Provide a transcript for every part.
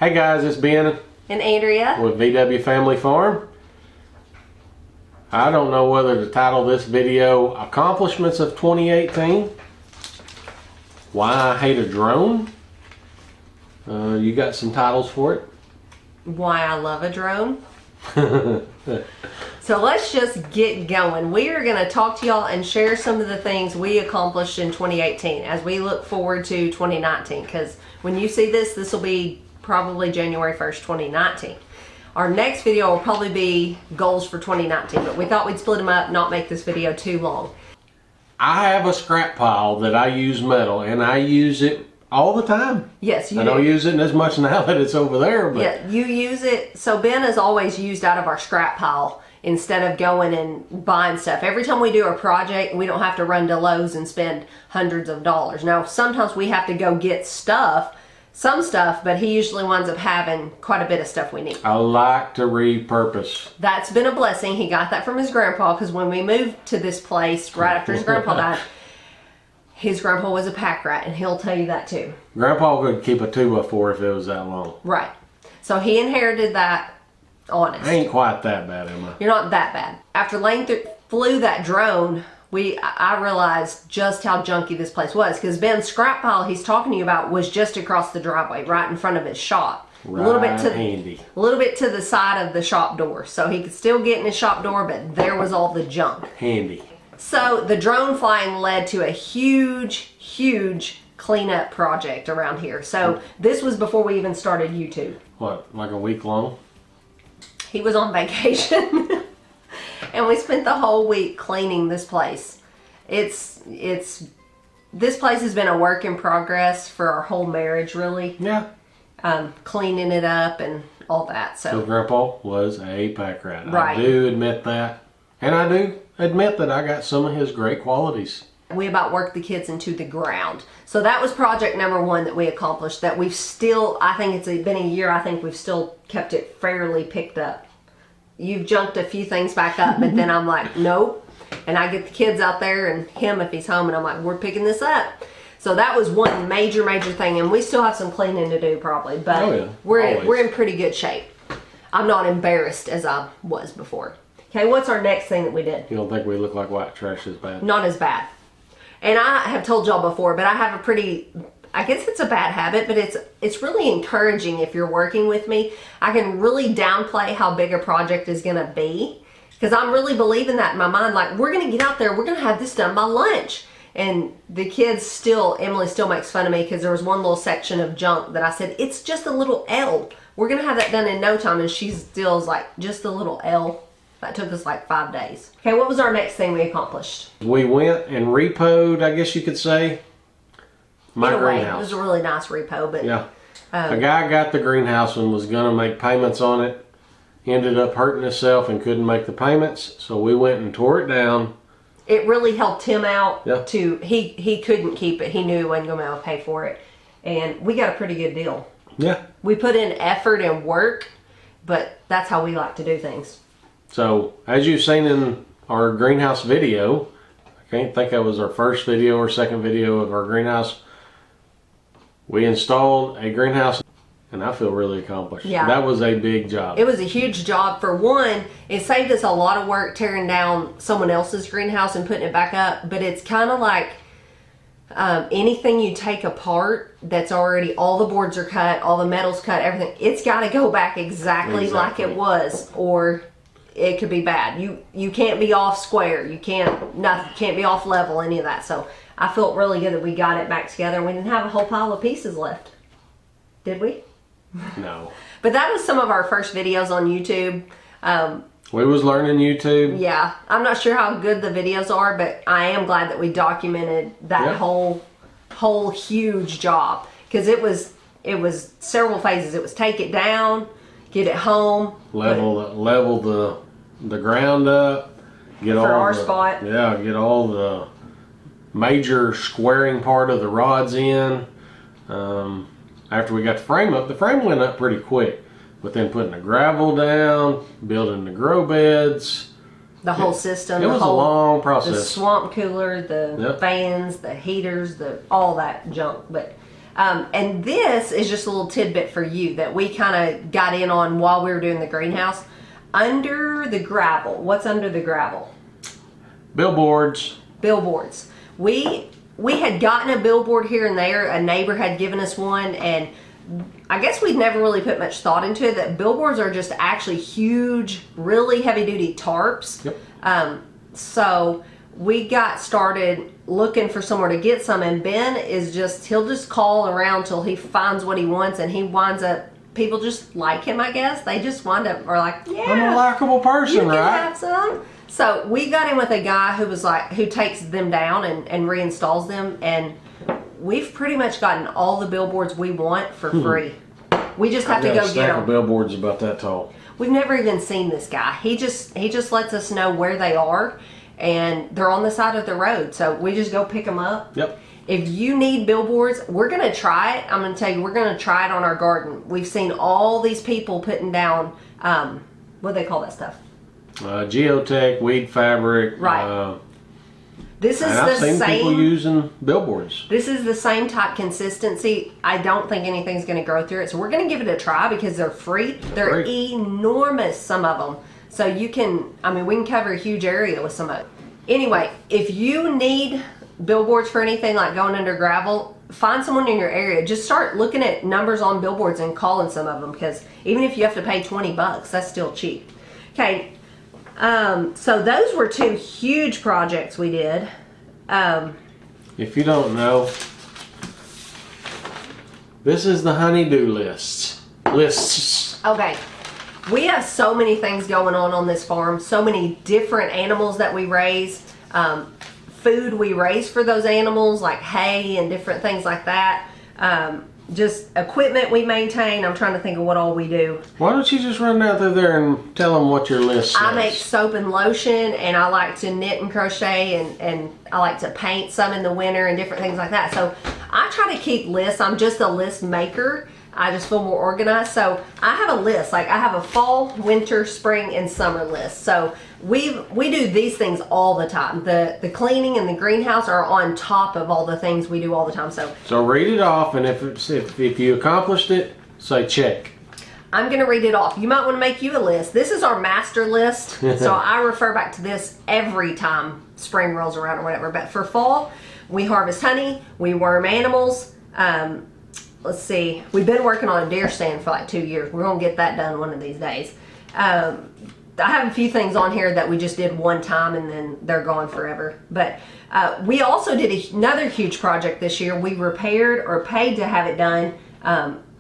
Hey guys, it's Ben and Andrea with VW Family Farm. I don't know whether to title this video Accomplishments of 2018, Why I Hate a Drone. You got some titles for it? Why I Love a Drone. So let's just get going. We are going to talk to y'all and share some of the things we accomplished in 2018 as we look forward to 2019, because when you see this will be probably January 1st, 2019. Our next video will probably be goals for 2019, but we thought we'd split them up, not make this video too long. I have a scrap pile that I use metal, and I use it all the time. Yes, you do. I don't use it as much now that it's over there. But yeah, you use it. So Ben has always used out of our scrap pile instead of going and buying stuff. Every time we do a project, we don't have to run to Lowe's and spend hundreds of dollars. Now, sometimes we have to go get some stuff, but he usually winds up having quite a bit of stuff we need. I like to repurpose. That's been a blessing. He got that from his grandpa, because when we moved to this place right after his grandpa died, his grandpa was a pack rat, and he'll tell you that too. Grandpa could keep a 2x4 if it was that long. Right. So he inherited that honest. I ain't quite that bad, am I? You're not that bad. After Lane flew that drone, I realized just how junky this place was, because Ben's scrap pile he's talking to you about was just across the driveway, right in front of his shop. Right, a little bit to the side of the shop door, so he could still get in his shop door, but there was all the junk. Handy. So the drone flying led to a huge cleanup project around here. So this was before we even started YouTube. What, like a week long? He was on vacation. And we spent the whole week cleaning this place. This place has been a work in progress for our whole marriage, really. Yeah. Cleaning it up and all that. So Grandpa was a pack rat. Right. I do admit that. And I do admit that I got some of his great qualities. We about worked the kids into the ground. So that was project number one that we accomplished, that we've still, I think it's been a year, I think we've still kept it fairly picked up. You've junked a few things back up, but then I'm like, nope. And I get the kids out there and him if he's home, and I'm like, we're picking this up. So that was one major thing, and we still have some cleaning to do probably, but we're in pretty good shape. I'm not embarrassed as I was before. Okay, what's our next thing that we did? You don't think we look like white trash as bad? Not as bad. And I have told y'all before, but I have a pretty, I guess it's a bad habit, but it's really encouraging if you're working with me. I can really downplay how big a project is going to be, because I'm really believing that in my mind, like, we're going to get out there, we're going to have this done by lunch. And the kids Emily still makes fun of me, because there was one little section of junk that I said, it's just a little L. We're going to have that done in no time. And she still's like, just a little L. That took us like 5 days. Okay, what was our next thing we accomplished? We went and repoed, I guess you could say, my greenhouse. It was a really nice repo, but yeah, a guy got the greenhouse and was going to make payments on it. Ended up hurting himself and couldn't make the payments, so we went and tore it down. It really helped him out. Yeah. He couldn't keep it. He knew he wasn't going to be able to pay for it, and we got a pretty good deal. Yeah. We put in effort and work, but that's how we like to do things. So, as you've seen in our greenhouse video, I can't think that was our first video or second video of our greenhouse. We installed a greenhouse, and I feel really accomplished. Yeah. That was a big job. It was a huge job. For one, it saved us a lot of work tearing down someone else's greenhouse and putting it back up, but it's kind of like anything you take apart that's already, all the boards are cut, all the metal's cut, everything, it's got to go back exactly like it was, or it could be bad. You can't be off square. You can't be off level, any of that. So I felt really good that we got it back together, and we didn't have a whole pile of pieces left. Did we? No. But that was some of our first videos on YouTube. We was learning YouTube. Yeah. I'm not sure how good the videos are, but I am glad that we documented that whole huge job, because it was several phases. It was take it down, get it home, level the ground up, get get all the major squaring part of the rods in. After we got the frame up went up pretty quick, but then putting the gravel down, building the grow beds, the whole system. It was a long process. The swamp cooler, the fans, the heaters, all that junk. But And this is just a little tidbit for you that we kind of got in on while we were doing the greenhouse. Under the gravel, what's under the gravel? Billboards. Billboards. We had gotten a billboard here and there. A neighbor had given us one, and I guess we'd never really put much thought into it, that billboards are just actually huge, really heavy-duty tarps. Yep. So we got started looking for somewhere to get some, and Ben he'll just call around till he finds what he wants, and he winds up, people just like him, I guess. They just wind up, are like, yeah, I'm a likable person, you can right? have some. So we got in with a guy who takes them down and reinstalls them, and we've pretty much gotten all the billboards we want for free. We just have to go get them. I've got a stack of billboards about that tall. We've never even seen this guy. He just lets us know where they are, and they're on the side of the road. So we just go pick them up. Yep. If you need billboards, we're going to try it. I'm going to tell you, we're going to try it on our garden. We've seen all these people putting down, what do they call that stuff? Geotech, weed fabric. Right. This is I've the seen same. people using billboards. This is the same type consistency. I don't think anything's going to grow through it. So we're going to give it a try because they're free. They're enormous, some of them. So we can cover a huge area with some of it. Anyway, if you need billboards for anything like going under gravel, find someone in your area. Just start looking at numbers on billboards and calling some of them, because even if you have to pay $20, that's still cheap. Okay. So those were two huge projects we did. If you don't know, this is the honeydew lists. Okay. We have so many things going on this farm. So many different animals that we raise. Food we raise for those animals, like hay and different things like that. Just equipment we maintain. I'm trying to think of what all we do. Why don't you just run out there and tell them what your list says? I make soap and lotion, and I like to knit and crochet, and I like to paint some in the winter and different things like that. So I try to keep lists. I'm just a list maker. I just feel more organized. So I have a list. Like I have a fall, winter, spring, and summer list. So we do these things all the time. The cleaning and the greenhouse are on top of all the things we do all the time. So read it off, and if you accomplished it, say check. I'm going to read it off. You might want to make you a list. This is our master list. So I refer back to this every time spring rolls around or whatever. But for fall, we harvest honey, we worm animals. Let's see, we've been working on a deer stand for like 2 years. We're going to get that done one of these days. I have a few things on here that we just did one time and then they're gone forever. But we also did another huge project this year. We repaired or paid to have it done,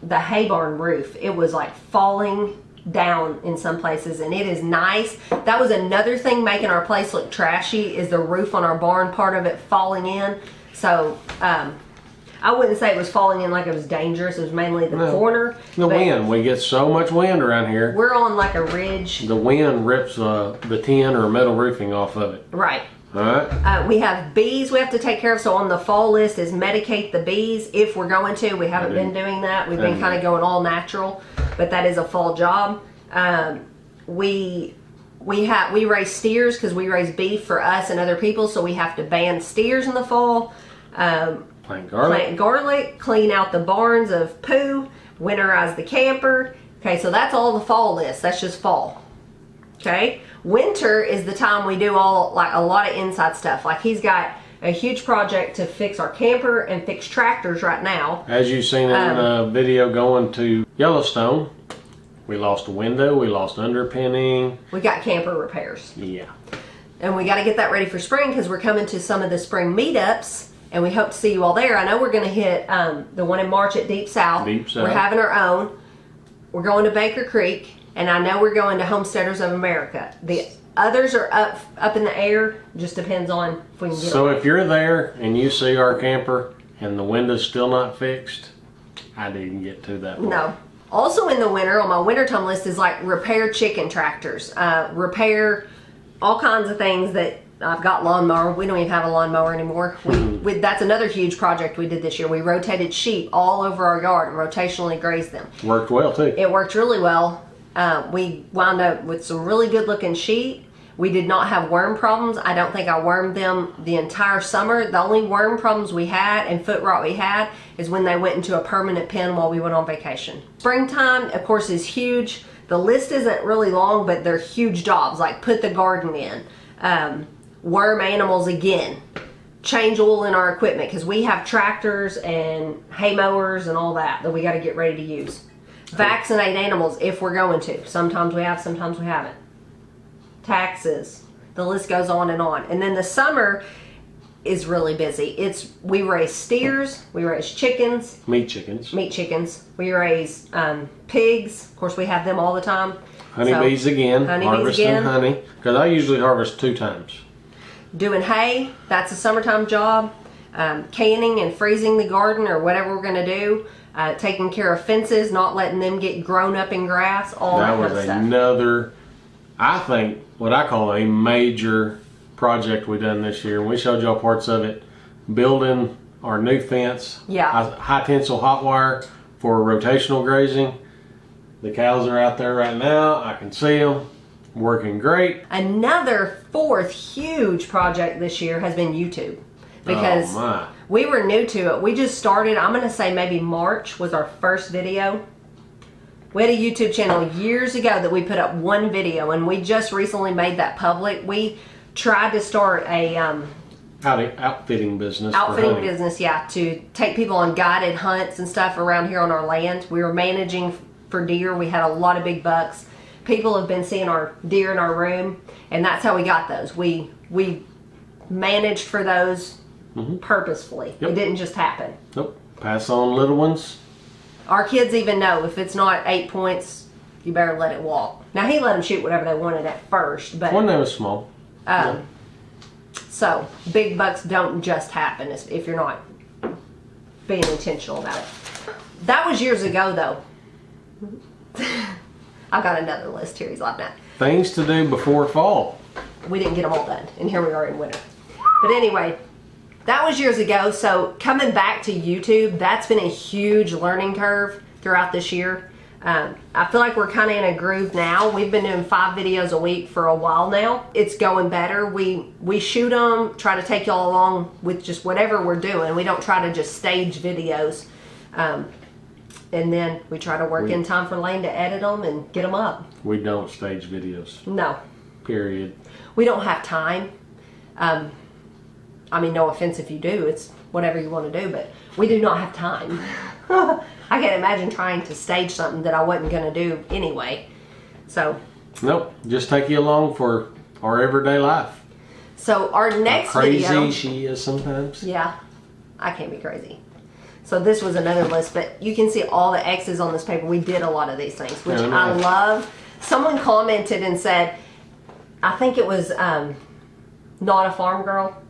the hay barn roof. It was like falling down in some places, and it is nice. That was another thing making our place look trashy, is the roof on our barn, part of it falling in. So I wouldn't say it was falling in like it was dangerous. It was mainly the corner. The wind. We get so much wind around here. We're on like a ridge. The wind rips the tin or metal roofing off of it. Right. All right. We have bees we have to take care of. So on the fall list is medicate the bees if we're going to. We haven't been doing that. We've been kind of going all natural, but that is a fall job. We raise steers because we raise beef for us and other people. So we have to ban steers in the fall. Plant garlic, clean out the barns of poo, winterize the camper. Okay, so that's all the fall list. That's just fall. Okay, winter is the time we do a lot of inside stuff. Like he's got a huge project to fix our camper and fix tractors right now. As you've seen in the video going to Yellowstone, we lost a window, we lost underpinning. We got camper repairs. Yeah. And we got to get that ready for spring because we're coming to some of the spring meetups. And we hope to see you all there. I know we're going to hit the one in March at Deep South. We're having our own. We're going to Baker Creek. And I know we're going to Homesteaders of America. The others are up in the air. Just depends on if we can get So if you're there and you see our camper and the window's still not fixed, I didn't get to that point. No. Also in the winter, on my wintertime list is like repair chicken tractors. Repair all kinds of things that... I've got lawnmower. We don't even have a lawnmower anymore. That's another huge project we did this year. We rotated sheep all over our yard and rotationally grazed them. Worked well too. It worked really well. We wound up with some really good looking sheep. We did not have worm problems. I don't think I wormed them the entire summer. The only worm problems we had and foot rot we had is when they went into a permanent pen while we went on vacation. Springtime, of course, is huge. The list isn't really long, but they're huge jobs, like put the garden in, worm animals again, change oil in our equipment, because we have tractors and hay mowers and all that we got to get ready to use. Vaccinate animals if we're going to. Sometimes we have, sometimes we haven't. Taxes. The list goes on. And then the summer is really busy. We raise steers, we raise chickens. Meat chickens. We raise pigs. Of course, we have them all the time. Honeybees again. Harvesting honey. Because I usually harvest 2 times. Doing hay, that's a summertime job. Canning and freezing the garden or whatever we're going to do. Taking care of fences, not letting them get grown up in grass, all that kind of stuff. That was another, I think, what I call a major project we done this year. And we showed y'all parts of it. Building our new fence. Yeah. High tensile hot wire for rotational grazing. The cows are out there right now. I can see them. Working great. Another 4th huge project this year has been YouTube. Because we were new to it. We just started, I'm going to say maybe March was our first video. We had a YouTube channel years ago that we put up 1 video, and we just recently made that public. We tried to start a outfitting business. Outfitting business, yeah, to take people on guided hunts and stuff around here on our land. We were managing for deer. We had a lot of big bucks. People have been seeing our deer in our room, and that's how we got those. We managed for those purposefully. Yep. It didn't just happen. Nope. Pass on little ones. Our kids even know if it's not 8 points, you better let it walk. Now, he let them shoot whatever they wanted at first, but when they was small. So big bucks don't just happen if you're not being intentional about it. That was years ago, though. I got another list here. He's laughing at. Things to do before fall. We didn't get them all done, and here we are in winter. But anyway, that was years ago. So coming back to YouTube, that's been a huge learning curve throughout this year. I feel like we're kind of in a groove now. We've been doing 5 videos a week for a while now. It's going better. We shoot them, try to take y'all along with just whatever we're doing. We don't try to just stage videos. And then we try to work in time for Lane to edit them and get them up. We don't stage videos. No. Period. We don't have time. I mean, no offense if you do. It's whatever you want to do, but we do not have time. I can't imagine trying to stage something that I wasn't going to do anyway. So. Nope. Just take you along for our everyday life. So our next video. Crazy she is sometimes. Yeah. I can't be crazy. So this was another list, but you can see all the X's on this paper. We did a lot of these things, which I love. Someone commented and said, I think it was Not a Farm Girl.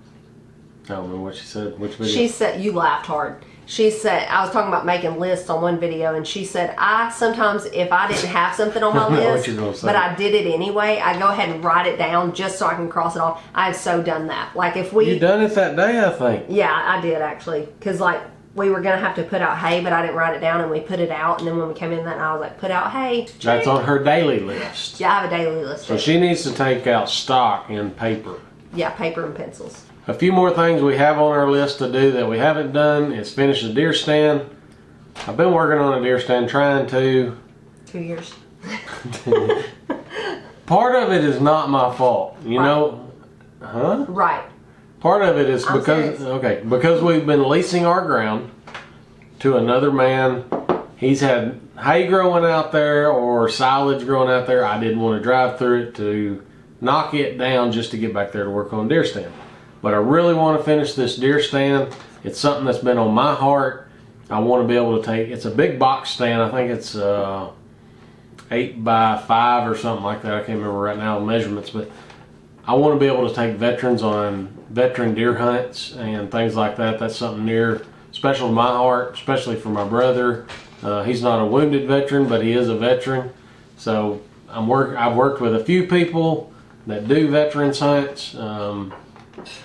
I don't know what she said. Which video? She said, you laughed hard. She said, I was talking about making lists on one video, and she said, I sometimes, if I didn't have something on my list, but I did it anyway, I go ahead and write it down just so I can cross it off. I've so done that. Like if we... You done it that day, I think. Yeah, I did actually. Because like, we were going to have to put out hay, but I didn't write it down, and we put it out, and then when we came in that night, I was like, put out hay. That's on her daily list. Yeah, I have a daily list. So she needs to take out stock in paper. Yeah, paper and pencils. A few more things we have on our list to do that we haven't done is finish the deer stand. I've been working on a deer stand trying to... 2 years. Part of it is not my fault, you know? Huh? Right. Part of it is because we've been leasing our ground to another man. He's had hay growing out there or silage growing out there. I didn't want to drive through it to knock it down just to get back there to work on deer stand. But I really want to finish this deer stand. It's something that's been on my heart. I want to be able to take, it's a big box stand. I think it's 8 by 5 or something like that. I can't remember right now the measurements, but I want to be able to take veterans on veteran deer hunts and things like that. That's something near special to my heart, especially for my brother. He's not a wounded veteran, but he is a veteran. So I've worked with a few people that do veterans hunts.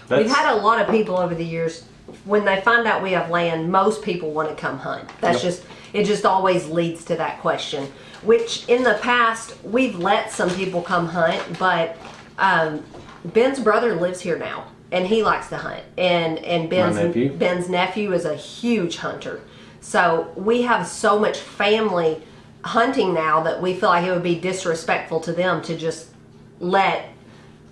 We've had a lot of people over the years, when they find out we have land, most people want to come hunt. That's it just always leads to that question, which in the past, we've let some people come hunt, but Ben's brother lives here now, and he likes to hunt. And Ben's nephew is a huge hunter. So we have so much family hunting now that we feel like it would be disrespectful to them to just let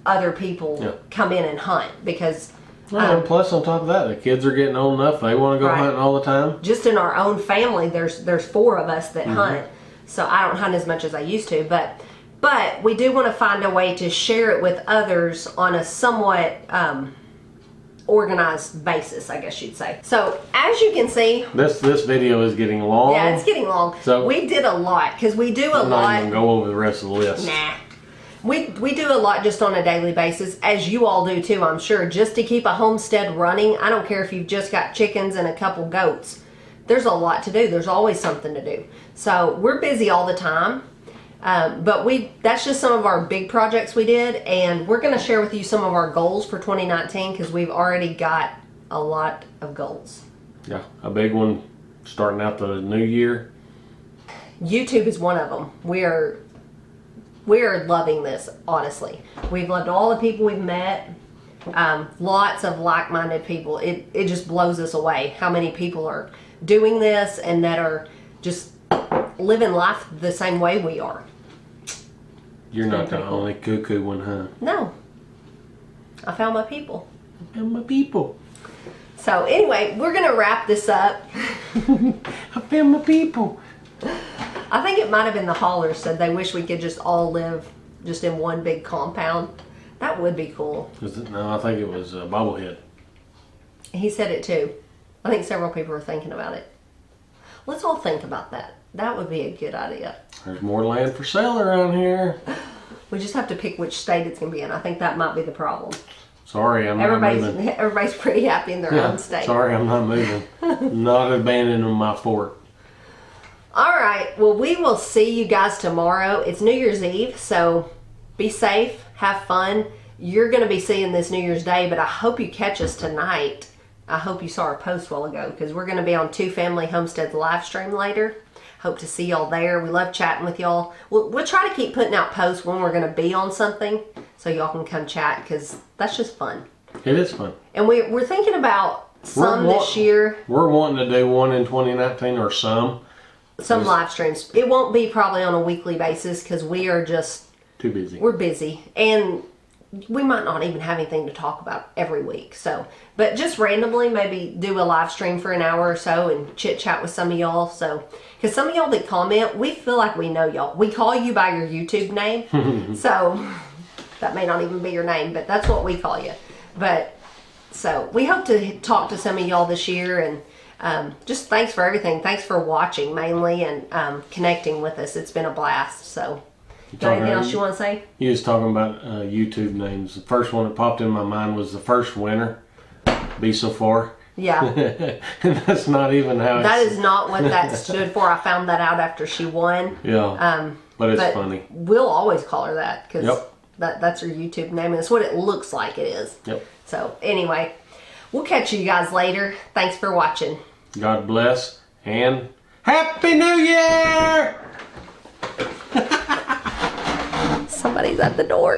other people come in and hunt, because and plus on top of that, the kids are getting old enough, they want to go hunting all the time. Just in our own family, there's 4 of us that hunt, so I don't hunt as much as I used to, but we do want to find a way to share it with others on a somewhat organized basis, I guess you'd say. So as you can see, this video is getting long. Yeah, it's getting long. So we did a lot, because we do a lot. I'm not even go over the rest of the list. Nah. We do a lot just on a daily basis, as you all do too, I'm sure, just to keep a homestead running. I don't care if you've just got chickens and a couple goats. There's a lot to do. There's always something to do. So we're busy all the time. But that's just some of our big projects we did, and we're going to share with you some of our goals for 2019, because we've already got a lot of goals. Yeah, a big one starting out the new year. YouTube is one of them. We're loving this, honestly. We've loved all the people we've met. Lots of like-minded people. It just blows us away how many people are doing this and that are just living life the same way we are. You're not the only cuckoo one, huh? No. I found my people. I found my people. So anyway, we're going to wrap this up. I found my people. I think it might have been the Hollers said they wish we could just all live just in one big compound. That would be cool. No, I think it was Bobblehead. He said it too. I think several people are thinking about it. Let's all think about that. That would be a good idea. There's more land for sale around here. We just have to pick which state it's going to be in. I think that might be the problem. Sorry, I'm not moving. Everybody's pretty happy in their own state. Sorry, I'm not moving. Not abandoning my fort. All right. Well, we will see you guys tomorrow. It's New Year's Eve, so be safe. Have fun. You're going to be seeing this New Year's Day, but I hope you catch us tonight. I hope you saw our post a while ago, because we're going to be on 2 Family Homesteads live stream later. Hope to see y'all there. We love chatting with y'all. We'll try to keep putting out posts when we're going to be on something, so y'all can come chat, because that's just fun. It is fun. And we're thinking about this year. We're wanting to do one in 2019, or some live streams. It won't be probably on a weekly basis, because we are just too busy. We're busy, and we might not even have anything to talk about every week. So, but just randomly maybe do a live stream for an hour or so and chit chat with some of y'all. So, because some of y'all that comment, we feel like we know y'all. We call you by your YouTube name. So that may not even be your name, but that's what we call you. But so we hope to talk to some of y'all this year, and just thanks for everything. Thanks for watching mainly, and connecting with us. It's been a blast. So. Got anything else you want to say? You was talking about YouTube names. The first one that popped in my mind was the first winner, Be So Far. Yeah. And that's not even how That is not what that stood for. I found that out after she won. Yeah. But it's funny. We'll always call her that, because that's her YouTube name, and it's what it looks like it is. Yep. So anyway, we'll catch you guys later. Thanks for watching. God bless, and Happy New Year! Somebody's at the door.